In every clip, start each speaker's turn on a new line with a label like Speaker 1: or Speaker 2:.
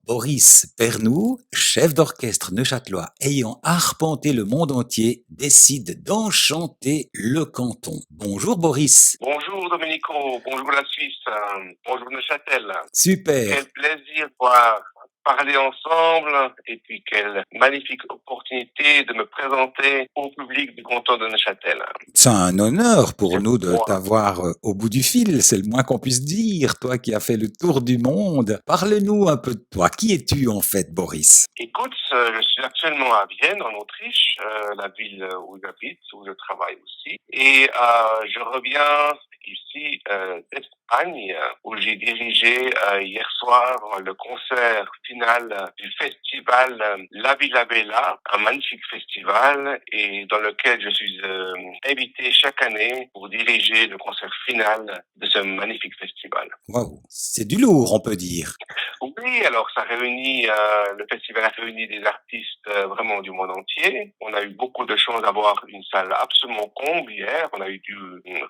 Speaker 1: Boris Pernou, chef d'orchestre neuchâtelois ayant arpenté le monde entier, décide d'enchanter le canton. Bonjour Boris.
Speaker 2: Bonjour Domenico, bonjour la Suisse, bonjour Neuchâtel.
Speaker 1: Super.
Speaker 2: Quel plaisir de pouvoir parler ensemble et puis quelle magnifique opportunité de me présenter au public du canton de Neuchâtel.
Speaker 1: C'est un honneur pour
Speaker 2: C'est
Speaker 1: nous
Speaker 2: pour
Speaker 1: de
Speaker 2: moi.
Speaker 1: t'avoir au bout du fil, c'est le moins qu'on puisse dire, toi qui as fait le tour du monde. Parle-nous un peu de toi. Qui es-tu en fait, Boris?
Speaker 2: Écoute, je suis actuellement à Vienne, en Autriche, la ville où j'habite, où je travaille aussi. Et je reviens ici d'Espagne, où j'ai dirigé hier soir le concert final du festival La Villa Bella, un magnifique festival, et dans lequel je suis invité chaque année pour diriger le concert final de ce magnifique festival.
Speaker 1: Waouh, c'est du lourd, on peut dire.
Speaker 2: Oui, alors ça réunit, le festival a réuni des artistes vraiment du monde entier. On a eu beaucoup de chance d'avoir une salle absolument comble hier. On a eu dû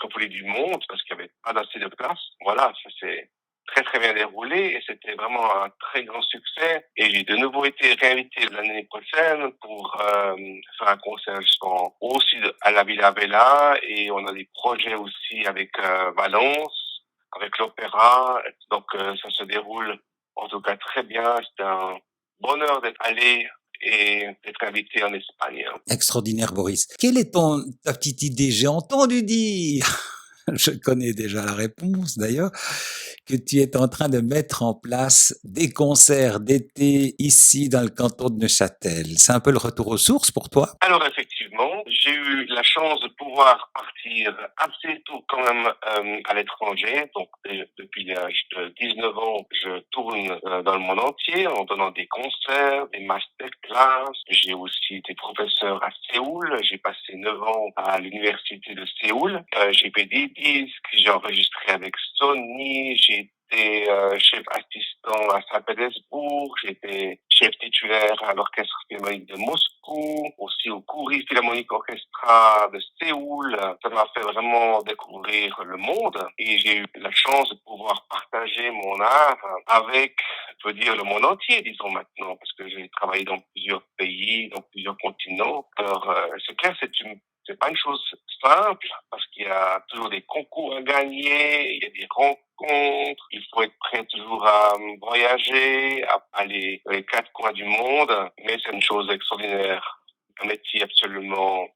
Speaker 2: refouler du monde parce qu'il n'y avait pas assez de place. Voilà, ça s'est très très bien déroulé et c'était vraiment un très grand succès. Et j'ai de nouveau été réinvité l'année prochaine pour faire un concert justement aussi à la Villa Bella, et on a des projets aussi avec Valence, avec l'opéra. Donc ça se déroule en tout cas très bien. C'est un bonheur d'être allé et d'être invité en Espagne.
Speaker 1: Extraordinaire, Boris. Quelle est ta petite idée? J'ai entendu dire, je connais déjà la réponse d'ailleurs, que tu es en train de mettre en place des concerts d'été ici dans le canton de Neuchâtel. C'est un peu le retour aux sources pour toi?
Speaker 2: Alors effectivement, j'ai eu la chance de pouvoir partir assez tôt quand même à l'étranger. Donc depuis l'âge de 19 ans, je tourne dans le monde entier en donnant des concerts, des masterclass. J'ai aussi été professeur à Séoul. J'ai passé 9 ans à l'université de Séoul. J'ai fait des disques, j'ai enregistré avec Sony, j'ai été chef assistant à Saint-Pétersbourg, j'ai été chef titulaire à l'Orchestre philharmonique de Moscou, aussi au Kouri Philharmonic Orchestra de Séoul. Ça m'a fait vraiment découvrir le monde et j'ai eu la chance de pouvoir partager mon art avec, je veux dire, le monde entier, disons maintenant, parce que j'ai travaillé dans plusieurs pays, dans plusieurs continents. Alors, c'est clair, c'est pas une chose simple parce qu'il y a toujours des concours à gagner, il y a des rencontres, il faut être prêt toujours à voyager, à aller dans les quatre coins du monde, mais c'est une chose extraordinaire, un métier absolument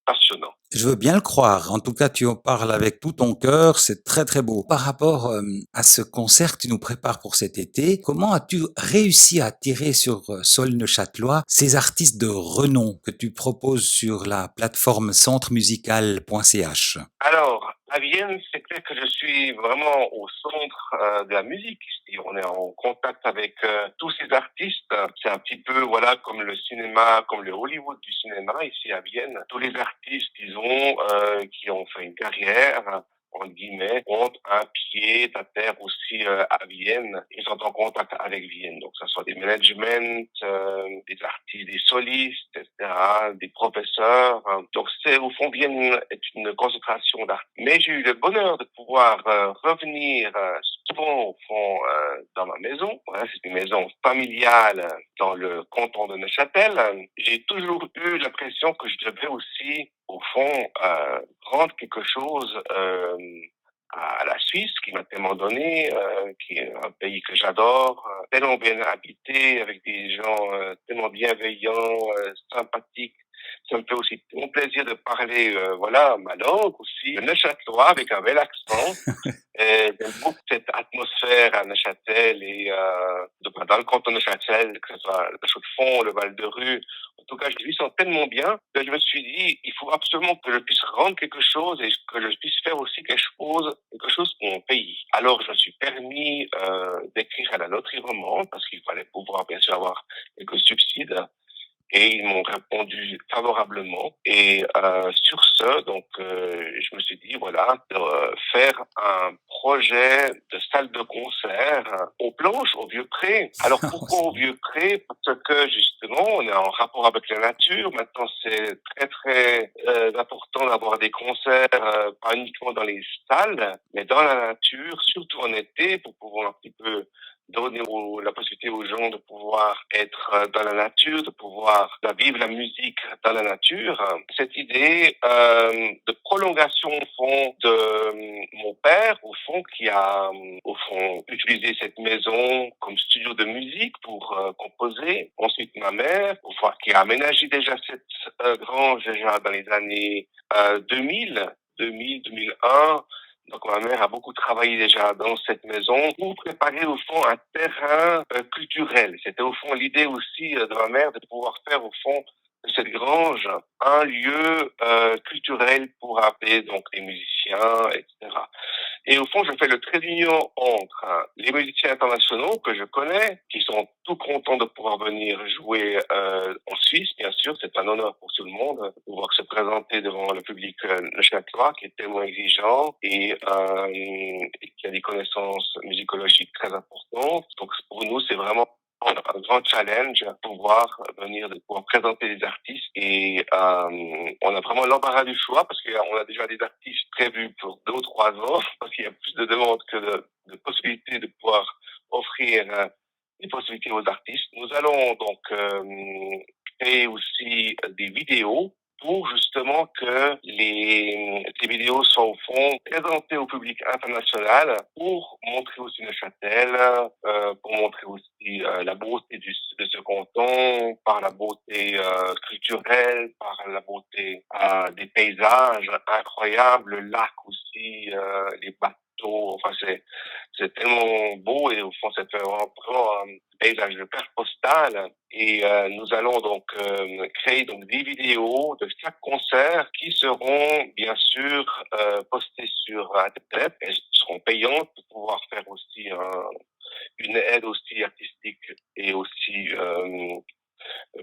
Speaker 2: passionnant.
Speaker 1: Je veux bien le croire. En tout cas, tu en parles avec tout ton cœur. C'est très, très beau. Par rapport à ce concert que tu nous prépares pour cet été, comment as-tu réussi à attirer sur sol neuchâtelois ces artistes de renom que tu proposes sur la plateforme centremusical.ch?
Speaker 2: Alors, à Vienne, c'est clair que je suis vraiment au centre de la musique. On est en contact avec tous ces artistes. C'est un petit peu, voilà, comme le cinéma, comme le Hollywood du cinéma ici à Vienne. Tous les artistes, disons, qui ont fait une carrière, en guillemets, ont un pied à terre aussi à Vienne. Ils sont en contact avec Vienne. Donc, ça soit des managements, des artistes, des solistes, etc., des professeurs. Donc, c'est au fond Vienne est une concentration d'art. Mais j'ai eu le bonheur de pouvoir revenir souvent au fond dans ma maison. Voilà, c'est une maison familiale dans le canton de Neuchâtel. J'ai toujours eu l'impression que je devais aussi, au fond, rendre quelque chose à la Suisse, qui m'a tellement donné, qui est un pays que j'adore, tellement bien habité, avec des gens tellement bienveillants, sympathiques. Ça me fait aussi mon plaisir de parler, voilà, ma langue aussi, le neuchâtelois avec un bel accent. Et j'aime beaucoup cette atmosphère à Neuchâtel et dans le canton de Neuchâtel, que ce soit le Chaux-de-Fonds, le Val-de-Rue. En tout cas, je lui sens tellement bien que je me suis dit, il faut absolument que je puisse rendre quelque chose et que je puisse faire aussi quelque chose pour mon pays. Alors, je me suis permis d'écrire à la loterie romande parce qu'il fallait pouvoir bien sûr avoir quelques subsides, et ils m'ont répondu favorablement. Et sur ce, donc, je me suis dit, voilà, de faire un projet de salle de concert aux planches, au Vieux-Pré. Alors, pourquoi au Vieux-Pré? Parce que, justement, on est en rapport avec la nature. Maintenant, c'est très, très important d'avoir des concerts, pas uniquement dans les salles, mais dans la nature, surtout en été, pour pouvoir un petit peu donner la possibilité aux gens de pouvoir être dans la nature, de pouvoir vivre la musique dans la nature. Cette idée de prolongation au fond de mon père, au fond, qui a au fond utilisé cette maison comme studio de musique pour composer. Ensuite, ma mère, au fond, qui a aménagé déjà cette grange déjà dans les années 2000, 2001. Donc ma mère a beaucoup travaillé déjà dans cette maison pour préparer au fond un terrain culturel. C'était au fond l'idée aussi de ma mère de pouvoir faire au fond de cette grange un lieu culturel pour appeler donc les musiciens, etc. Et au fond, je fais le trait d'union entre les musiciens internationaux que je connais, qui sont tout contents de pouvoir venir jouer en Suisse, bien sûr, c'est un honneur pour tout le monde de pouvoir se présenter devant le public neuchâtelois, qui est tellement exigeant et qui a des connaissances musicologiques très importantes. Donc pour nous, c'est vraiment un grand challenge de pouvoir venir, de pouvoir présenter des artistes et on a vraiment l'embarras du choix parce qu'on a déjà des artistes prévus pour 2 ou 3 ans parce qu'il y a plus de demandes que de possibilités de pouvoir offrir des possibilités aux artistes. Nous allons donc créer aussi des vidéos pour justement que les vidéos soient au fond présentées au public international pour montrer aussi Neuchâtel, pour montrer aussi la beauté de ce canton, par la beauté culturelle, par la beauté des paysages incroyables, le lac aussi, les bateaux, enfin c'est tellement beau et au fond c'est vraiment un paysage de carte postale et nous allons donc créer donc des vidéos de chaque concert qui seront bien sûr postées sur internet. Elles seront payantes pour pouvoir faire aussi une aide aussi artistique et aussi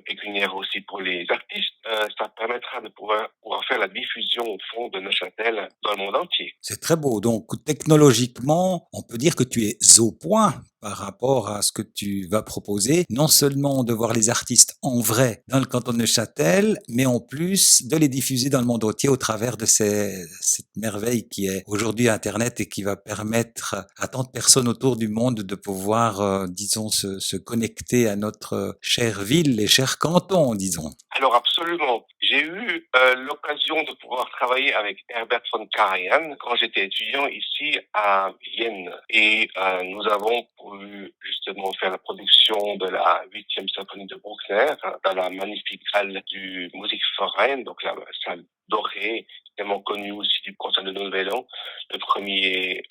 Speaker 2: pécuniaire aussi pour les artistes. Ça permettra de pouvoir faire la diffusion au fond de Neuchâtel dans le monde entier.
Speaker 1: C'est très beau. Donc, technologiquement, on peut dire que tu es au point par rapport à ce que tu vas proposer. Non seulement de voir les artistes en vrai dans le canton de Neuchâtel, mais en plus de les diffuser dans le monde entier au travers de cette merveille qui est aujourd'hui Internet et qui va permettre à tant de personnes autour du monde de pouvoir, disons, se connecter à notre chère ville et cher canton, disons.
Speaker 2: Alors absolument. J'ai eu l'occasion de pouvoir travailler avec Herbert von Karajan quand j'étais étudiant ici à Vienne. Et nous avons pu justement faire la production de la 8e symphonie de Bruckner dans la magnifique salle du Musikverein, donc la salle dorée, tellement connue aussi du concert de Nouvel An, le premier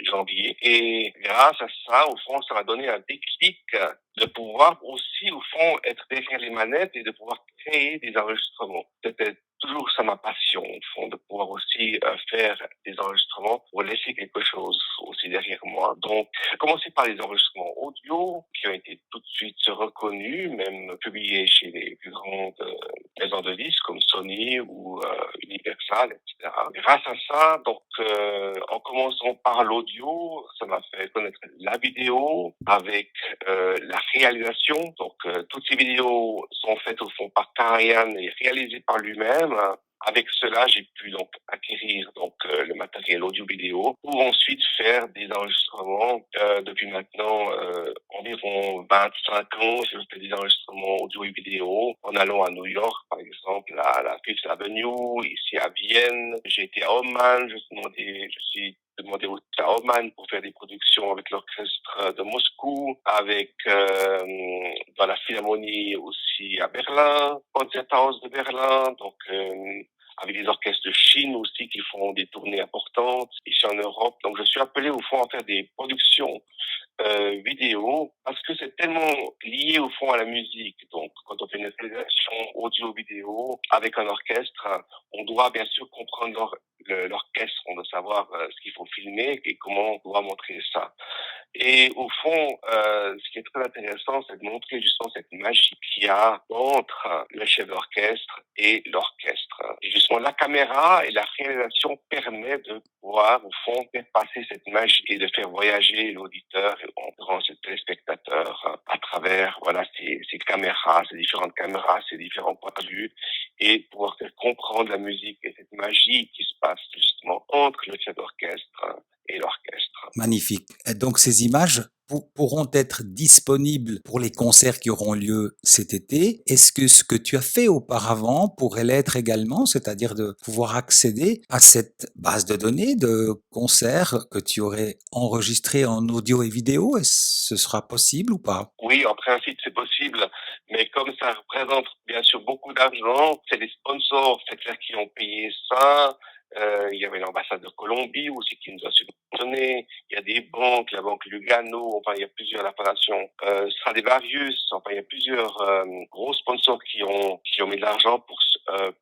Speaker 2: janvier. Et grâce à ça, au fond, ça m'a donné un déclic de pouvoir aussi, au fond, être derrière les manettes et de pouvoir créer des enregistrements. C'était toujours ça ma passion, au fond, de pouvoir aussi faire des enregistrements pour laisser quelque chose aussi derrière moi. Donc, j'ai commencé par les enregistrements audio qui ont été tout de suite reconnus, même publiés chez les plus grandes maisons de disques comme Sony ou Universal, etc. Grâce à ça, donc, en commençant par l'audio, ça m'a fait connaître la vidéo avec la réalisation. Donc, toutes ces vidéos sont faites au fond par Karajan et réalisées par lui-même. Avec cela, j'ai pu donc acquérir donc le matériel audio-vidéo pour ensuite faire des enregistrements. Depuis maintenant environ 25 ans, je fais des enregistrements audio et vidéo en allant à New York, par exemple, à la Fifth Avenue, ici à Vienne. J'ai été à Oman, je suis demandé aussi à Oman pour faire des productions avec l'orchestre de Moscou, avec dans la Philharmonie aussi à Berlin, Concerthaus de Berlin, donc avec des orchestres de Chine aussi qui font des tournées importantes ici en Europe. Donc je suis appelé au fond à faire des productions vidéo parce que c'est tellement lié au fond à la musique. Donc quand on fait une réalisation audio-vidéo avec un orchestre, on doit bien sûr comprendre l'orchestre, on doit savoir ce qu'il faut filmer et comment on doit montrer ça. Et au fond, ce qui est très intéressant, c'est de montrer justement cette magie qu'il y a entre le chef d'orchestre et l'orchestre. Et justement, la caméra et la réalisation permettent de pouvoir, au fond, faire passer cette magie et de faire voyager l'auditeur, en l'occurrence le téléspectateur, à travers voilà ces caméras, ces différentes caméras, ces différents points de vue, et pouvoir faire comprendre la musique et cette magie qui se passe justement entre le chef d'orchestre et l'orchestre.
Speaker 1: Magnifique. Et donc ces images pourront être disponibles pour les concerts qui auront lieu cet été. Est-ce que ce que tu as fait auparavant pourrait l'être également, c'est-à-dire de pouvoir accéder à cette base de données de concerts que tu aurais enregistrés en audio et vidéo? Est-ce que ce sera possible ou pas?
Speaker 2: Oui, en principe, c'est possible, mais comme ça représente bien sûr beaucoup d'argent, c'est les sponsors, c'est clair, qui ont payé ça. Il y avait l'ambassade de Colombie aussi qui nous a subventionné. Il y a des banques, la banque Lugano, enfin il y a plusieurs appellations. Stradivarius, enfin il y a plusieurs gros sponsors qui ont mis de l'argent pour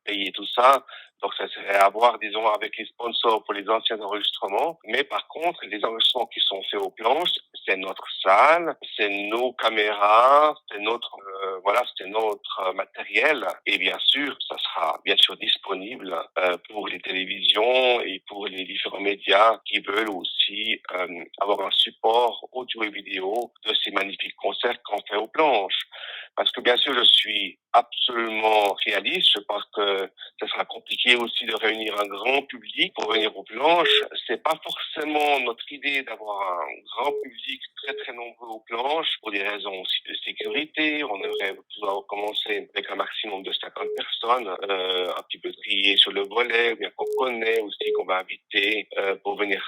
Speaker 2: payer tout ça. Donc ça serait à voir, disons, avec les sponsors pour les anciens enregistrements. Mais par contre, les enregistrements qui sont faits aux planches, c'est notre salle, c'est nos caméras, c'est notre voilà, c'est notre matériel. Et bien sûr, ça sera bien sûr disponible pour les télévisions et pour les différents médias qui veulent aussi avoir un support audio et vidéo de ces magnifiques concerts qu'on fait aux planches. Parce que bien sûr, je suis absolument réaliste. Je pense que ce sera compliqué aussi de réunir un grand public pour venir aux planches. C'est pas forcément notre idée d'avoir un grand public très très nombreux aux planches pour des raisons aussi de sécurité. On aimerait pouvoir commencer avec un maximum de 50 personnes, un petit peu triées sur le volet, ou bien qu'on connaît aussi, qu'on va inviter pour venir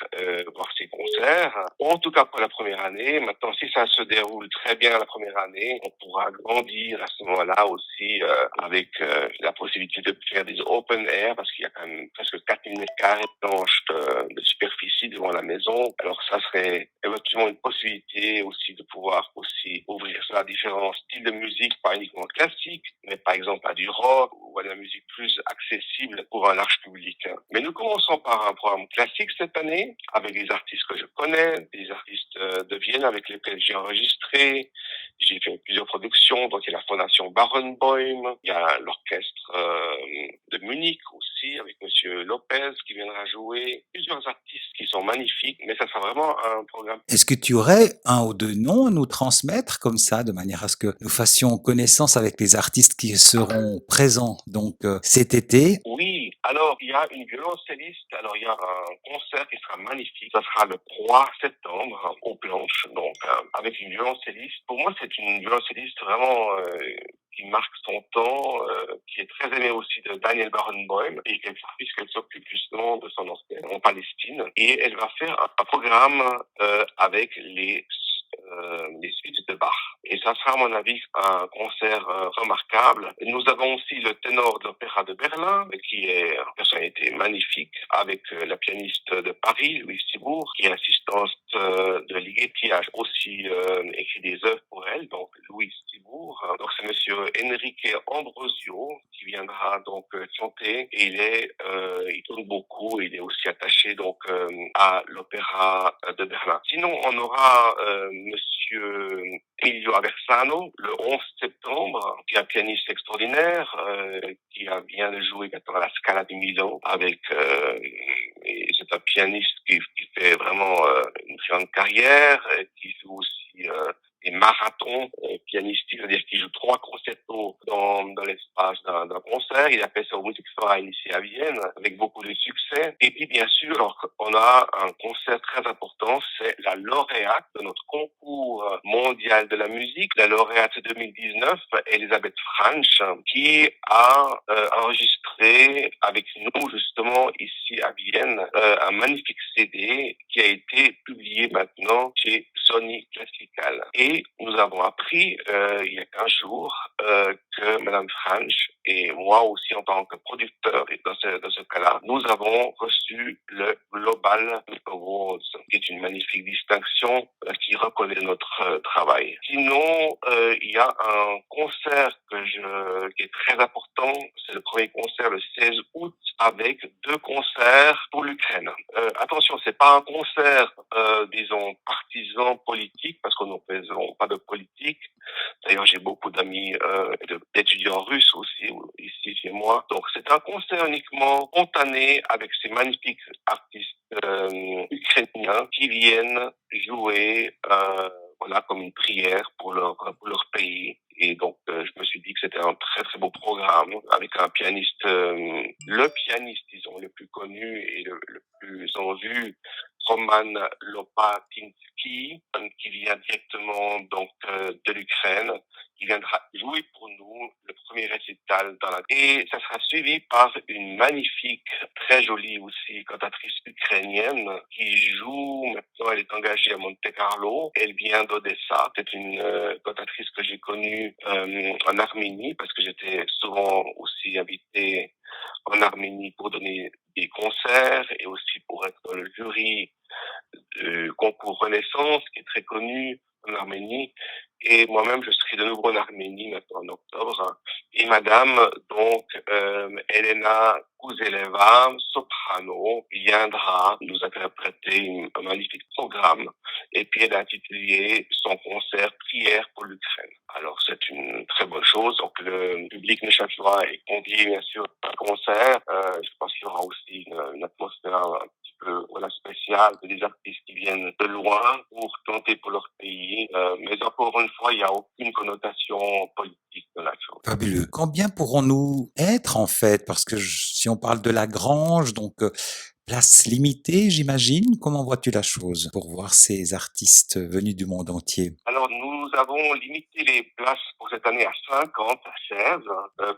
Speaker 2: voir ces concerts. En tout cas pour la première année. Maintenant, si ça se déroule très bien la première année, on pourra grandir à ce moment-là aussi avec la possibilité de faire des open air parce qu'il y a quand même presque 4000 mètres carrés de planches de superficie devant la maison. Alors ça serait éventuellement une possibilité aussi de pouvoir aussi ouvrir ça à différents styles de musique, pas uniquement classique, mais par exemple à du rock ou à de la musique plus accessible pour un large public. Mais nous commençons par un programme classique cette année avec des artistes que je connais, des artistes de Vienne avec lesquels j'ai enregistré. J'ai fait plusieurs productions, donc il y a la fondation Barenboim, il y a l'orchestre de Munich aussi avec Monsieur Lopez qui viendra jouer, plusieurs artistes qui sont magnifiques, mais ça sera vraiment un programme.
Speaker 1: Est-ce que tu aurais un ou deux noms à nous transmettre comme ça, de manière à ce que nous fassions connaissance avec les artistes qui seront présents donc cet été?
Speaker 2: Oui, alors il y a une violoncelliste, alors il y a un concert qui sera magnifique, ça sera le 3 septembre aux planches, donc avec une violoncelliste. Pour moi, c'est une violoncelliste vraiment qui marque son temps, qui est très aimée aussi de Daniel Barenboim, et puisqu'elle s'occupe justement de son ancienne en Palestine, et elle va faire un programme avec les suites de Bach. Et ça sera, à mon avis, un concert remarquable. Nous avons aussi le ténor de l'Opéra de Berlin, qui est une personnalité magnifique, avec la pianiste de Paris, Louise Thibourg, qui est assistante de Ligeti, a aussi écrit des œuvres pour elle, donc Louise Thibourg. Donc c'est monsieur Enrique Ambrosio qui viendra donc chanter. Et il tourne beaucoup, il est aussi attaché donc à l'Opéra de Berlin. Sinon, on aura monsieur Emilio Aversano le 11 septembre, qui est un pianiste extraordinaire, qui vient de jouer maintenant à la Scala di Milan avec et c'est un pianiste qui fait vraiment une grande carrière, qui joue aussi des marathons pianistiques, c'est-à-dire qu'il joue 3 concertos dans l'espace d'un concert. Il a fait ça au Musikverein ici à Vienne avec beaucoup de succès. Et puis bien sûr, alors, on a un concert très important, c'est la lauréate de notre concours mondial de la musique, la lauréate 2019, Elisabeth Franch, qui a enregistré avec nous justement ici à Vienne un magnifique CD qui a été publié maintenant chez Sony Classical. Et nous avons appris il y a 15 jours que Madame Franch et moi aussi en tant que producteur dans ce cas-là, nous avons reçu le Global Awards, qui est une magnifique distinction qui reconnaît notre travail. Sinon, il y a un concert qui est très important, c'est le premier concert le 16 août avec 2 concerts pour l'Ukraine. Attention, c'est pas un concert, disons, partisan politique, parce que nous ne faisons pas de politique. D'ailleurs, j'ai beaucoup d'amis d'étudiants russes aussi ici chez moi. Donc, c'est un concert uniquement spontané avec ces magnifiques artistes ukrainiens qui viennent jouer voilà, comme une prière pour leur pays. Et donc, je me suis dit que c'était un très, très beau programme avec un pianiste, le pianiste, disons, le plus connu et le plus en vue, Roman Roman Lopatinsky, qui vient directement donc de l'Ukraine, qui viendra jouer pour nous le premier récital dans la... Et ça sera suivi par une magnifique, très jolie aussi cantatrice ukrainienne qui joue, maintenant elle est engagée à Monte Carlo, elle vient d'Odessa, c'est une cantatrice que j'ai connue en Arménie parce que j'étais souvent aussi invité en Arménie pour donner des concerts et aussi pour être dans le jury du concours Renaissance qui est très connu en Arménie. Et moi-même, je serai de nouveau en Arménie maintenant en octobre. Et madame, donc, Elena Kouzeleva, soprano, viendra nous interpréter un magnifique programme. Et puis, elle a intitulé son concert Prière pour l'Ukraine. Alors, c'est une très bonne chose. Donc, le public neuchâtelois est convié, bien sûr, à un concert. Je pense qu'il y aura aussi une atmosphère un petit peu voilà, spéciale, des artistes qui viennent de loin pour chanter pour leur pays. Mais encore une fois, il n'y a aucune connotation politique de la chose.
Speaker 1: Fabuleux. Combien pourrons-nous être en fait? Parce que si on parle de la grange, donc place limitée, j'imagine. Comment vois-tu la chose pour voir ces artistes venus du monde entier?
Speaker 2: Alors, nous avons limité les places pour cette année à 50 chaises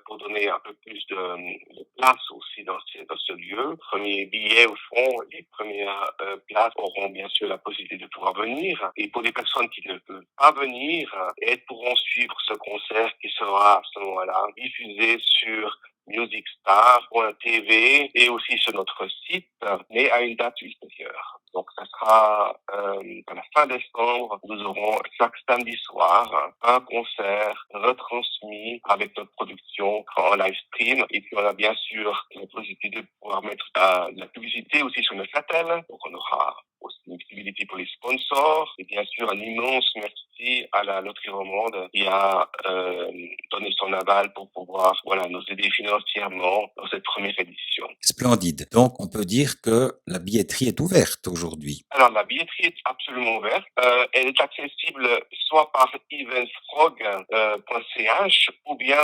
Speaker 2: pour donner un peu plus de place aussi dans ce lieu. Premier billet au fond, les premières places auront bien sûr la possibilité de pouvoir venir. Et pour les personnes qui ne peuvent pas venir, elles pourront suivre ce concert qui sera à ce moment-là diffusé sur musicstar.tv et aussi sur notre site, mais à une date ultérieure. Donc, ça sera à la fin décembre. Nous aurons chaque samedi soir un concert retransmis avec notre production en live stream. Et puis, on a bien sûr la possibilité de pouvoir mettre de la publicité aussi sur Neuchâtel. Donc, on aura aussi une visibilité pour les sponsors. Et bien sûr, un immense merci à la Loterie Romande qui a donné son aval pour pouvoir voilà, nous aider financièrement dans cette première édition.
Speaker 1: Splendide. Donc, on peut dire que la billetterie est ouverte aujourd'hui.
Speaker 2: Alors, la billetterie est absolument ouverte. Elle est accessible soit par eventsfrog.ch ou bien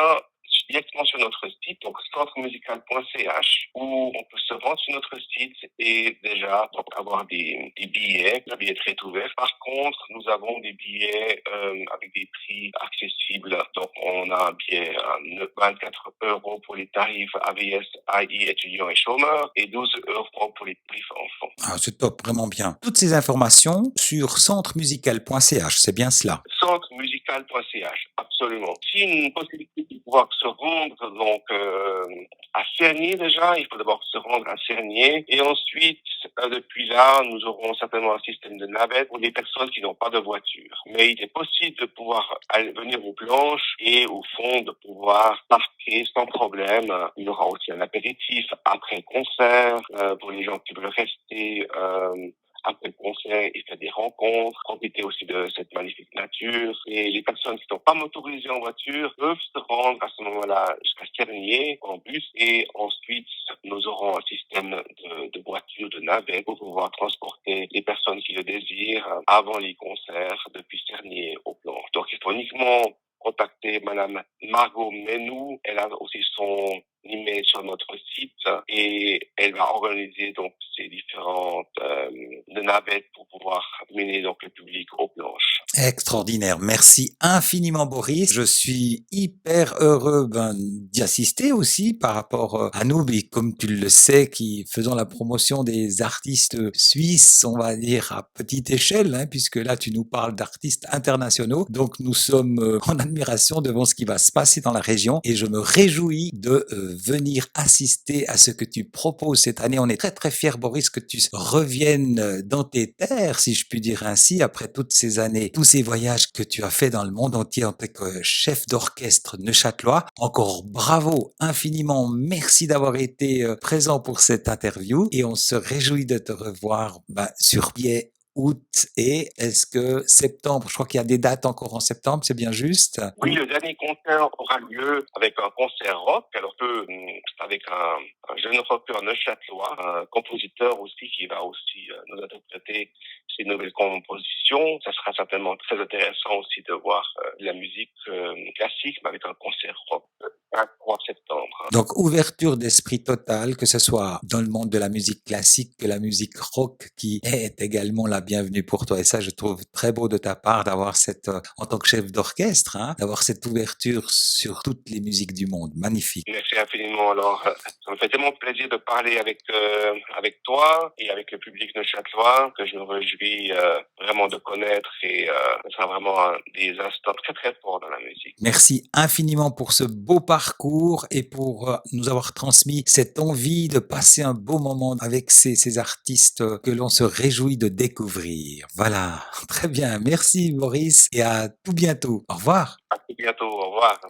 Speaker 2: directement sur notre site, donc centremusical.ch, où on peut se rendre sur notre site et déjà donc, avoir des billets. La billetterie est ouverte. Par contre, nous avons des billets avec des prix accessibles. Donc, on a un billet à 24 euros pour les tarifs AVS, AI, étudiants et chômeurs et 12 euros pour les tarifs enfants.
Speaker 1: Ah, c'est top, vraiment bien. Toutes ces informations sur centremusical.ch, c'est bien cela.
Speaker 2: Centremusical.ch, absolument. Si une possibilité de pouvoir se rendre donc à Cernier déjà, il faut d'abord se rendre à Cernier et ensuite depuis là, nous aurons certainement un système de navette pour les personnes qui n'ont pas de voiture. Mais il est possible de pouvoir aller venir aux planches et au fond de pouvoir parquer sans problème. Il y aura aussi un apéritif après le concert pour les gens qui veulent rester après le concert et faire des rencontres, profiter aussi de cette magnifique nature. Et les personnes qui ne sont pas motorisées en voiture peuvent se rendre à ce moment-là jusqu'à Cernier en bus et ensuite nous aurons un système de voitures, de navettes pour pouvoir transporter les personnes qui le désirent avant les concerts depuis Cernier au plan. Donc il faut uniquement contacter Madame Margot Menou. Elle a aussi son email sur notre site et elle va organiser donc ces différentes navettes pour pouvoir mener donc le public aux planches.
Speaker 1: Extraordinaire. Merci infiniment, Boris. Je suis hyper heureux d'y assister aussi par rapport à nous, mais comme tu le sais, qui faisons la promotion des artistes suisses, on va dire à petite échelle, hein, puisque là, tu nous parles d'artistes internationaux. Donc, nous sommes en admiration devant ce qui va se passer dans la région et je me réjouis de venir assister à ce que tu proposes cette année. On est très, très fiers, Boris, que tu reviennes dans tes terres, si je puis dire ainsi, après toutes ces années, tous ces voyages que tu as fait dans le monde entier en tant que chef d'orchestre neuchâtelois. Encore bravo infiniment. Merci d'avoir été présent pour cette interview et on se réjouit de te revoir sur pied août et est-ce que septembre, je crois qu'il y a des dates encore en septembre, c'est bien juste?
Speaker 2: Oui, le dernier concert aura lieu avec un concert rock, alors avec un jeune rocker neuchâtelois, un compositeur aussi qui va aussi nous interpréter ses nouvelles compositions. Ça sera certainement très intéressant aussi de voir la musique classique mais avec un concert rock. à 3 septembre.
Speaker 1: Donc, ouverture d'esprit totale, que ce soit dans le monde de la musique classique que la musique rock, qui est également la bienvenue pour toi. Et ça, je trouve très beau de ta part d'avoir cette, en tant que chef d'orchestre, hein, d'avoir cette ouverture sur toutes les musiques du monde. Magnifique.
Speaker 2: Merci infiniment. Alors, ça me fait tellement plaisir de parler avec toi et avec le public de neuchâtelois que je me réjouis vraiment de connaître et ce sera vraiment des instants très très forts dans la musique.
Speaker 1: Merci infiniment pour ce beau parcours et pour nous avoir transmis cette envie de passer un beau moment avec ces artistes que l'on se réjouit de découvrir. Voilà, très bien. Merci Maurice et à tout bientôt. Au revoir.
Speaker 2: À tout bientôt. Au revoir.